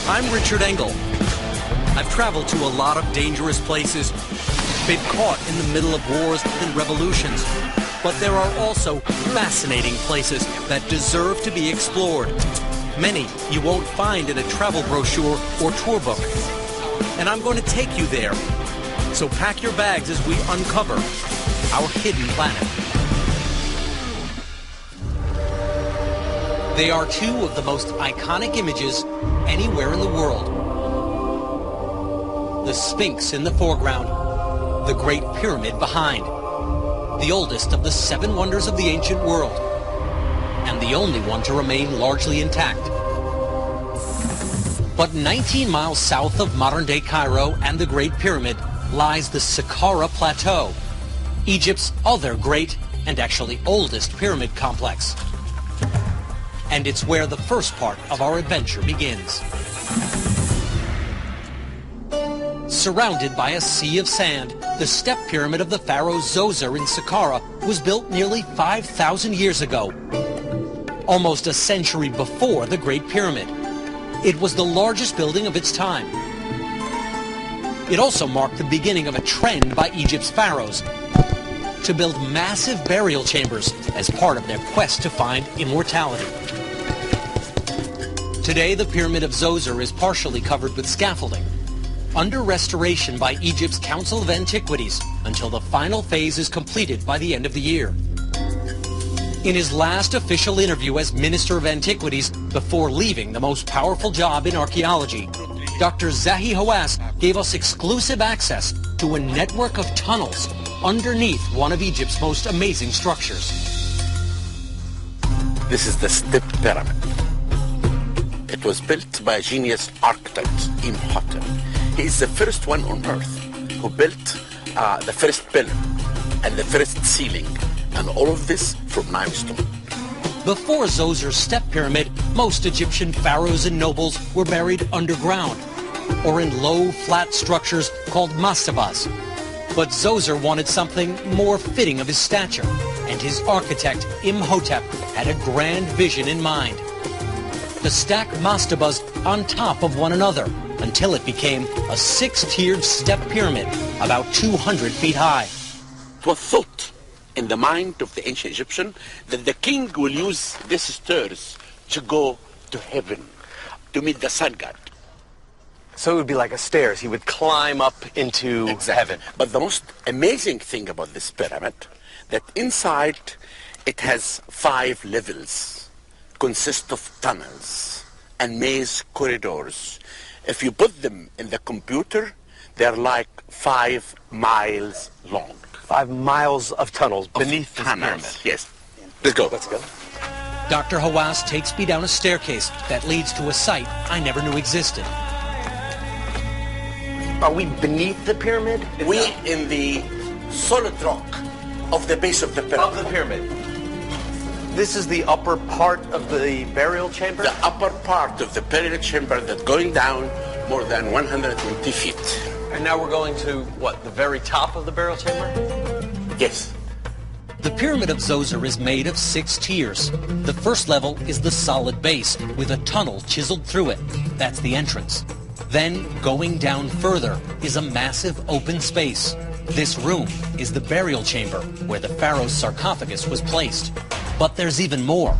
I'm Richard Engel. I've traveled to a lot of dangerous places, been caught in the middle of wars and revolutions. But there are also fascinating places that deserve to be explored. Many you won't find in a travel brochure or tour book. And I'm going to take you there. So pack your bags as we uncover our hidden planet. They are two of the most iconic images anywhere in the world. The Sphinx in the foreground, the Great Pyramid behind. The oldest of the 7 wonders of the ancient world, and the only one to remain largely intact. But 19 miles south of modern-day Cairo and the Great Pyramid lies the Saqqara Plateau, Egypt's other great and actually oldest pyramid complex. And it's where the first part of our adventure begins. Surrounded by a sea of sand, the step pyramid of the pharaoh Zoser in Saqqara was built nearly 5,000 years ago, almost a century before the Great Pyramid. It was the largest building of its time. It also marked the beginning of a trend by Egypt's pharaohs to build massive burial chambers as part of their quest to find immortality. Today, the Pyramid of Zoser is partially covered with scaffolding, under restoration by Egypt's Council of Antiquities until the final phase is completed by the end of the year. In his last official interview as Minister of Antiquities before leaving the most powerful job in archaeology, Dr. Zahi Hawass gave us exclusive access to a network of tunnels underneath one of Egypt's most amazing structures. This is the Step Pyramid. It was built by a genius architect, Imhotep. He is the first one on earth who built the first pillar and the first ceiling, and all of this from limestone. Before Zoser's step pyramid, most Egyptian pharaohs and nobles were buried underground or in low, flat structures called mastabas. But Zoser wanted something more fitting of his stature, and his architect, Imhotep, had a grand vision in mind: to stack mastabas on top of one another until it became a 6-tiered step pyramid about 200 feet high. It was thought in the mind of the ancient Egyptian that the king will use these stairs to go to heaven, to meet the sun god. So it would be like a stairs. He would climb up into heaven. But the most amazing thing about this pyramid, that inside it has 5 levels, consist of tunnels and maze corridors. If you put them in the computer, they're like 5 miles long. 5 miles of tunnels beneath the pyramid. Yes. Let's go. Let's go. Dr. Hawass takes me down a staircase that leads to a site I never knew existed. Are we beneath the pyramid? We in the solid rock of the base of the pyramid. Of the pyramid. This is the upper part of the burial chamber? The upper part of the burial chamber that's going down more than 120 feet. And now we're going to, what, the very top of the burial chamber? Yes. The Pyramid of Zoser is made of 6 tiers. The first level is the solid base with a tunnel chiseled through it. That's the entrance. Then, going down further, is a massive open space. This room is the burial chamber where the pharaoh's sarcophagus was placed. But there's even more.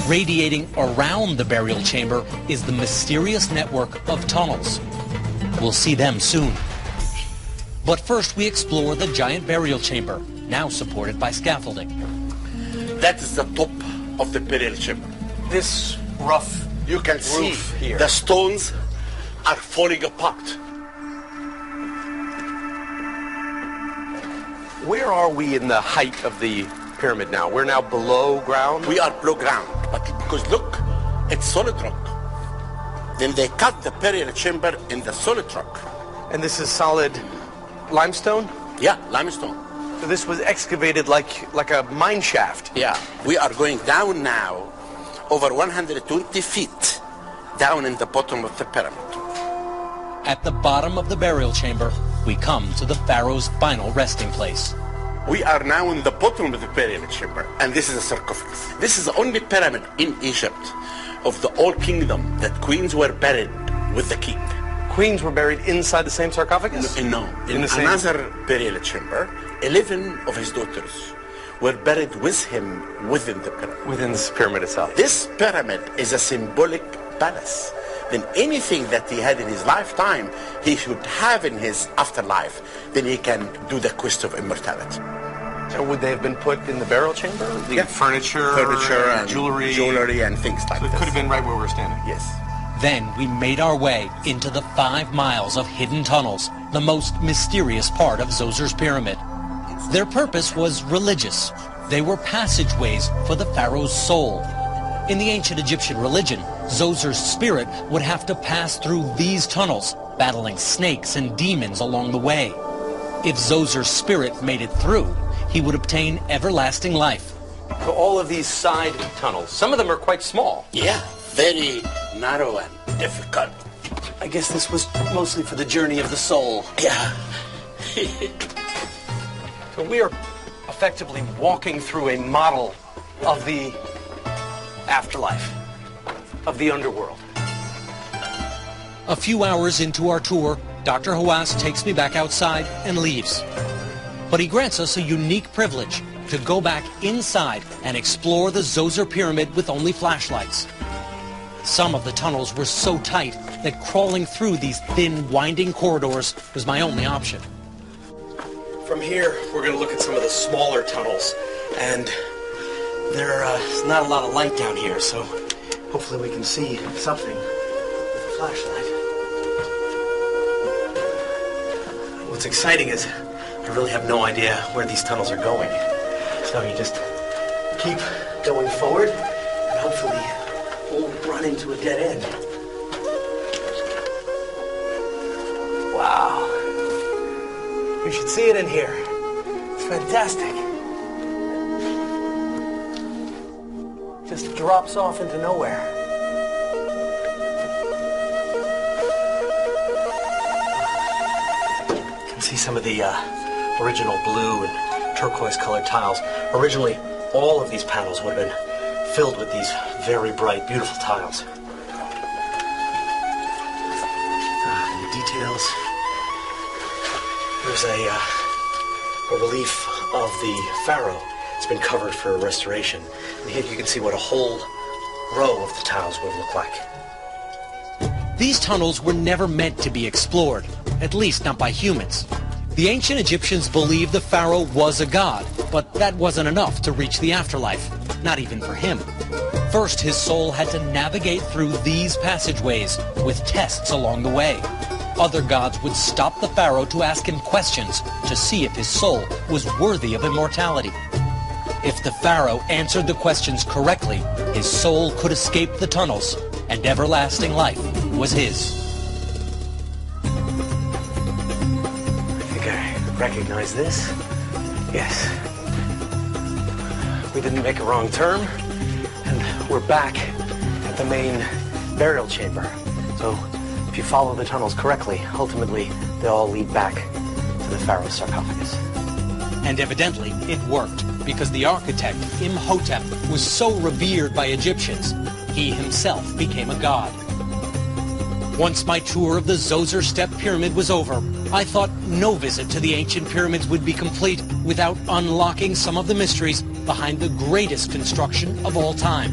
Radiating around the burial chamber is the mysterious network of tunnels. We'll see them soon. But first we explore the giant burial chamber, now supported by scaffolding. That is the top of the burial chamber. This rough You can see here. The stones are falling apart. Where are we in the height of the pyramid now? We're now below ground? We are below ground, but because look, it's solid rock. Then they cut the burial chamber in the solid rock. And this is solid limestone? Yeah, limestone. So this was excavated like a mine shaft? Yeah, we are going down now over 120 feet down in the bottom of the pyramid. At the bottom of the burial chamber, we come to the pharaoh's final resting place. We are now in the bottom of the burial chamber, and this is a sarcophagus. This is the only pyramid in Egypt of the old kingdom that queens were buried with the king. Queens were buried inside the same sarcophagus? No, in the same- another burial chamber, 11 of his daughters were buried with him within the pyramid. Within this pyramid itself. This pyramid is a symbolic palace. Then anything that he had in his lifetime, he should have in his afterlife. Then he can do the quest of immortality. So would they have been put in the burial chamber? The furniture and jewelry and things like So it this. could have been right where we're standing. Yes. Then we made our way into the 5 miles of hidden tunnels, the most mysterious part of Zozer's pyramid. Their purpose was religious. They were passageways for the pharaoh's soul. In the ancient Egyptian religion, Zozer's spirit would have to pass through these tunnels, battling snakes and demons along the way. If Zozer's spirit made it through, he would obtain everlasting life. So all of these side tunnels, some of them are quite small. Yeah, very narrow and difficult. I guess this was mostly for the journey of the soul. Yeah. So we are effectively walking through a model of the afterlife, of the underworld. A few hours into our tour, Dr. Hawass takes me back outside and leaves. But he grants us a unique privilege to go back inside and explore the Zozer pyramid with only flashlights. Some of the tunnels were so tight that crawling through these thin, winding corridors was my only option. From here, we're going to look at some of the smaller tunnels, and there's not a lot of light down here, so hopefully we can see something with a flashlight. What's exciting is I really have no idea where these tunnels are going. So you just keep going forward, and hopefully we'll run into a dead end. Wow. You should see it in here. It's fantastic. Just drops off into nowhere. You can see some of the original blue and turquoise colored tiles. Originally, all of these panels would have been filled with these very bright, beautiful tiles. And the details. There's a relief of the pharaoh. It's been covered for restoration. And here you can see what a whole row of the tiles would look like. These tunnels were never meant to be explored, at least not by humans. The ancient Egyptians believed the pharaoh was a god, but that wasn't enough to reach the afterlife, not even for him. First, his soul had to navigate through these passageways with tests along the way. Other gods would stop the pharaoh to ask him questions to see if his soul was worthy of immortality. If the pharaoh answered the questions correctly, his soul could escape the tunnels, and everlasting life was his. I think I recognize this. Yes. We didn't make a wrong turn, and we're back at the main burial chamber. So if you follow the tunnels correctly, ultimately they all lead back to the pharaoh's sarcophagus. And evidently, it worked, because the architect, Imhotep, was so revered by Egyptians, he himself became a god. Once my tour of the Zoser Step Pyramid was over, I thought no visit to the ancient pyramids would be complete without unlocking some of the mysteries behind the greatest construction of all time.